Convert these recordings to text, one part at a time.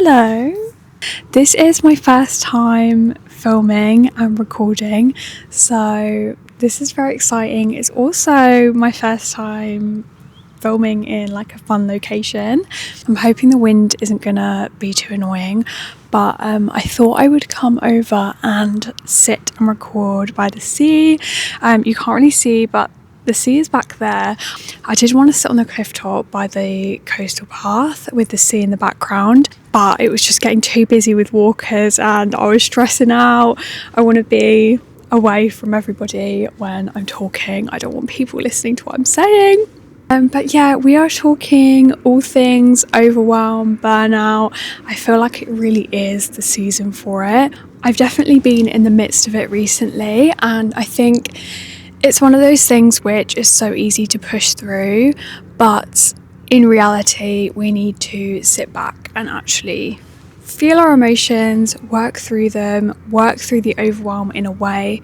Hello. This is my first time filming and recording, so this is very exciting. It's also my first time filming in like a fun location. I'm hoping the wind isn't gonna be too annoying, but I thought I would come over and sit and record by the sea. You can't really see, but the sea is back there. I did want to sit on the cliff top by the coastal path with the sea in the background, but it was just getting too busy with walkers and I was stressing out. I want to be away from everybody when I'm talking. I don't want people listening to what I'm saying. But yeah, we are talking all things overwhelm, burnout. I feel like it really is the season for it. I've definitely been in the midst of it recently, and I think it's one of those things which is so easy to push through, but in reality, we need to sit back and actually feel our emotions, work through them, work through the overwhelm in a way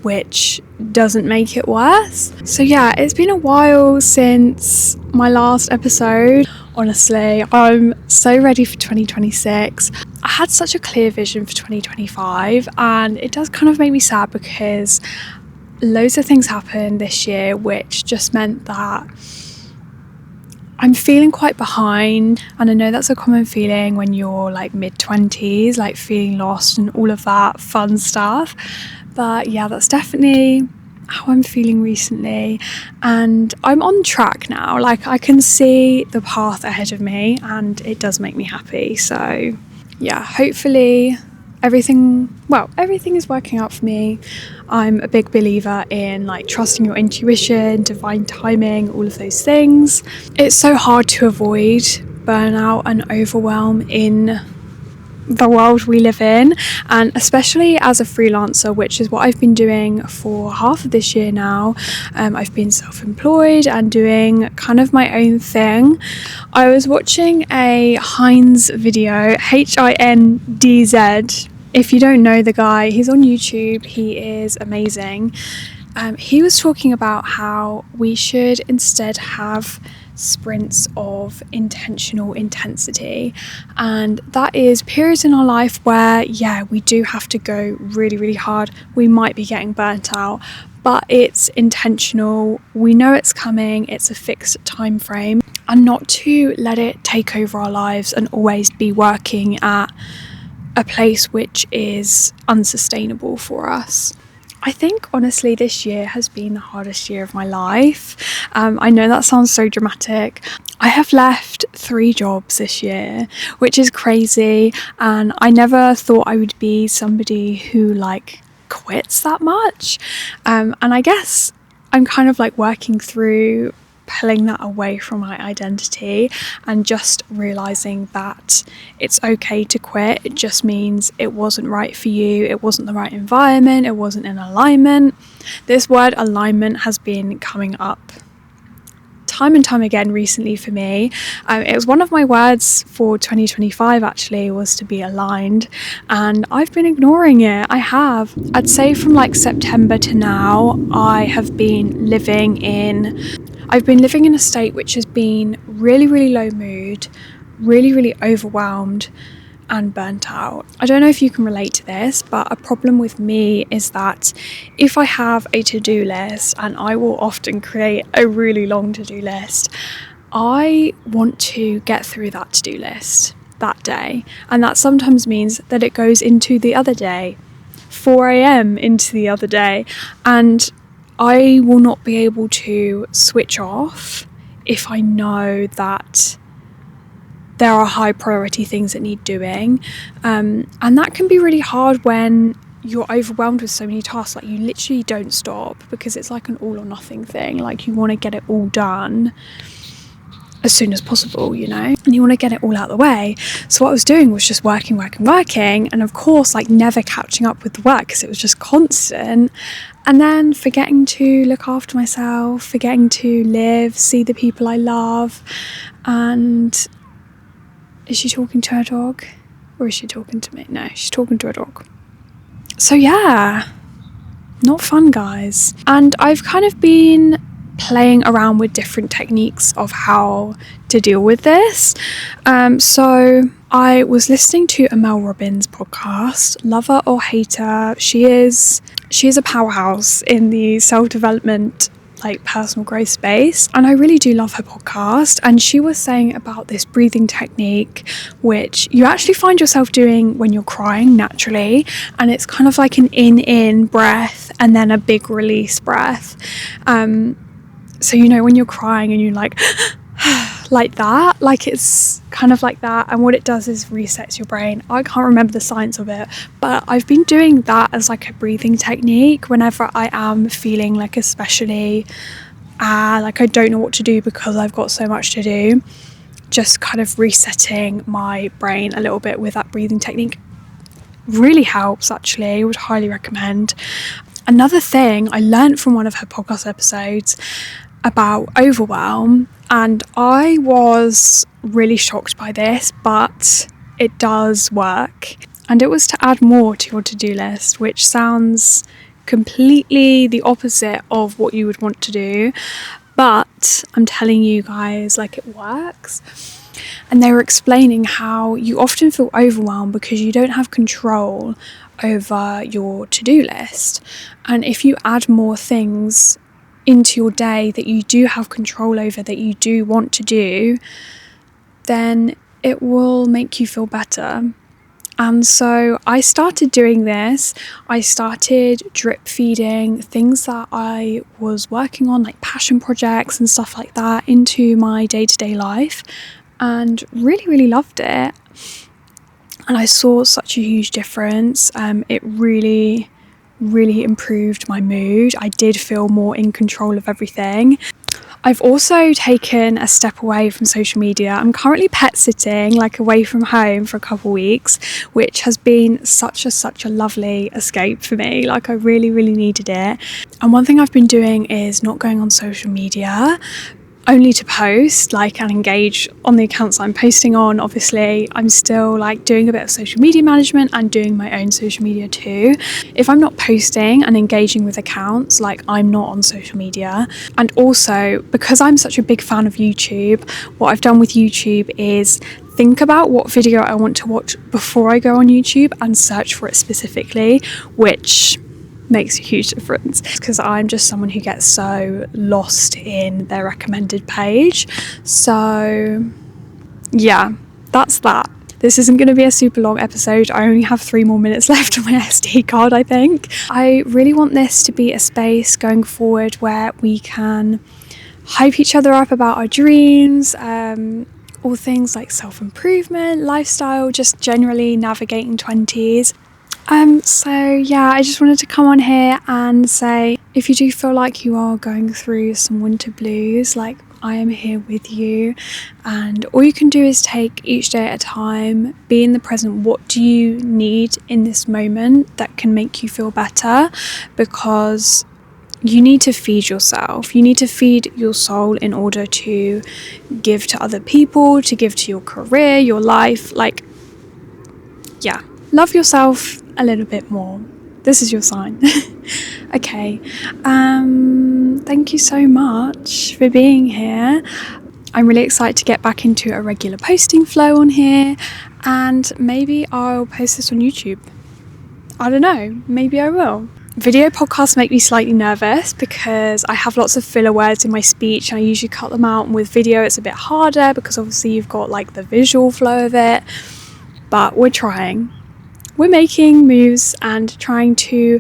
which doesn't make it worse. So yeah, it's been a while since my last episode. Honestly, I'm so ready for 2026. I had such a clear vision for 2025, and it does kind of make me sad because loads of things happened this year which just meant that I'm feeling quite behind, and I know that's a common feeling when you're like mid-20s, like feeling lost and all of that fun stuff. But yeah, that's definitely how I'm feeling recently, and I'm on track now. Like, I can see the path ahead of me and it does make me happy. So yeah, hopefully everything is working out for me. I'm a big believer in like trusting your intuition, divine timing, all of those things. It's so hard to avoid burnout and overwhelm in the world we live in, and especially as a freelancer, which is what I've been doing for half of this year now. I've been self-employed and doing kind of my own thing. I was watching a Hindz video, Hindz. If you don't know the guy, he's on YouTube. He is amazing. He was talking about how we should instead have sprints of intentional intensity, and that is periods in our life where we do have to go really, really hard. We might be getting burnt out, but it's intentional. We know it's coming. It's a fixed time frame, and not to let it take over our lives and always be working at a place which is unsustainable for us. I think honestly this year has been the hardest year of my life. I know that sounds so dramatic. I have left 3 jobs this year, which is crazy, and I never thought I would be somebody who like quits that much. And I guess I'm kind of like working through pulling that away from my identity and just realizing that it's okay to quit. It just means it wasn't right for you, it wasn't the right environment, it wasn't in alignment. This word alignment has been coming up time and time again recently for me. It was one of my words for 2025 actually, was to be aligned, and I've been ignoring it. I'd say from like September to now, I've been living in a state which has been really, really low mood, really, really overwhelmed and burnt out. I don't know if you can relate to this, but a problem with me is that if I have a to-do list, and I will often create a really long to-do list, I want to get through that to-do list that day, and that sometimes means that it goes into the other day, 4 a.m. into the other day, and I will not be able to switch off if I know that there are high priority things that need doing. And that can be really hard when you're overwhelmed with so many tasks. Like, you literally don't stop because it's like an all or nothing thing. Like, you want to get it all done as soon as possible, you know, and you want to get it all out of the way. So what I was doing was just working, and of course like never catching up with the work because it was just constant, and then forgetting to look after myself, forgetting to live, see the people I love. And is she talking to her dog, or is she talking to me? No, she's talking to her dog. So yeah, not fun, guys. And I've kind of been playing around with different techniques of how to deal with this. So I was listening to a Mel Robbins podcast. Love her or hate her, she is a powerhouse in the self-development, like personal growth space, and I really do love her podcast. And she was saying about this breathing technique which you actually find yourself doing when you're crying naturally, and it's kind of like an in breath and then a big release breath. So when you're crying and you're like like that, like it's kind of like that, and what it does is resets your brain. I can't remember the science of it, but I've been doing that as like a breathing technique whenever I am feeling like especially like I don't know what to do because I've got so much to do. Just kind of resetting my brain a little bit with that breathing technique really helps. Actually, I would highly recommend. Another thing I learned from one of her podcast episodes about overwhelm, and I was really shocked by this, but it does work, and it was to add more to your to-do list, which sounds completely the opposite of what you would want to do, but I'm telling you guys, like, it works. And they were explaining how you often feel overwhelmed because you don't have control over your to-do list, and if you add more things into your day that you do have control over, that you do want to do, then it will make you feel better. And so I started doing this. I started drip feeding things that I was working on, like passion projects and stuff like that, into my day-to-day life, and really loved it. And I saw such a huge difference. It really improved my mood. I did feel more in control of everything. I've also taken a step away from social media. I'm currently pet sitting, like away from home for a couple of weeks, which has been such a lovely escape for me. Like I really needed it. And one thing I've been doing is not going on social media, only to post, like, and engage on the accounts I'm posting on. Obviously, I'm still like doing a bit of social media management and doing my own social media too. If I'm not posting and engaging with accounts, like, I'm not on social media. And also, because I'm such a big fan of YouTube, what I've done with YouTube is think about what video I want to watch before I go on YouTube and search for it specifically, which makes a huge difference, because I'm just someone who gets so lost in their recommended page. So yeah, that's that. This isn't going to be a super long episode. I only have 3 more minutes left on my SD card, I think. I really want this to be a space going forward where we can hype each other up about our dreams, all things like self-improvement, lifestyle, just generally navigating 20s. So yeah, I just wanted to come on here and say, if you do feel like you are going through some winter blues, like, I am here with you, and all you can do is take each day at a time, be in the present. What do you need in this moment that can make you feel better? Because you need to feed yourself. You need to feed your soul in order to give to other people, to give to your career, your life. Like, yeah, love yourself a little bit more. This is your sign. Okay. Thank you so much for being here. I'm really excited to get back into a regular posting flow on here, and maybe I'll post this on YouTube. I don't know, maybe I will. Video podcasts make me slightly nervous because I have lots of filler words in my speech and I usually cut them out, and with video it's a bit harder because obviously you've got like the visual flow of it. But we're trying. We're making moves and trying to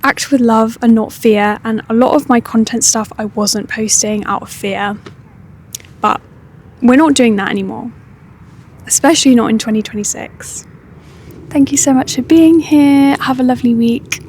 act with love and not fear, and a lot of my content stuff I wasn't posting out of fear, but we're not doing that anymore, especially not in 2026. Thank you so much for being here. Have a lovely week.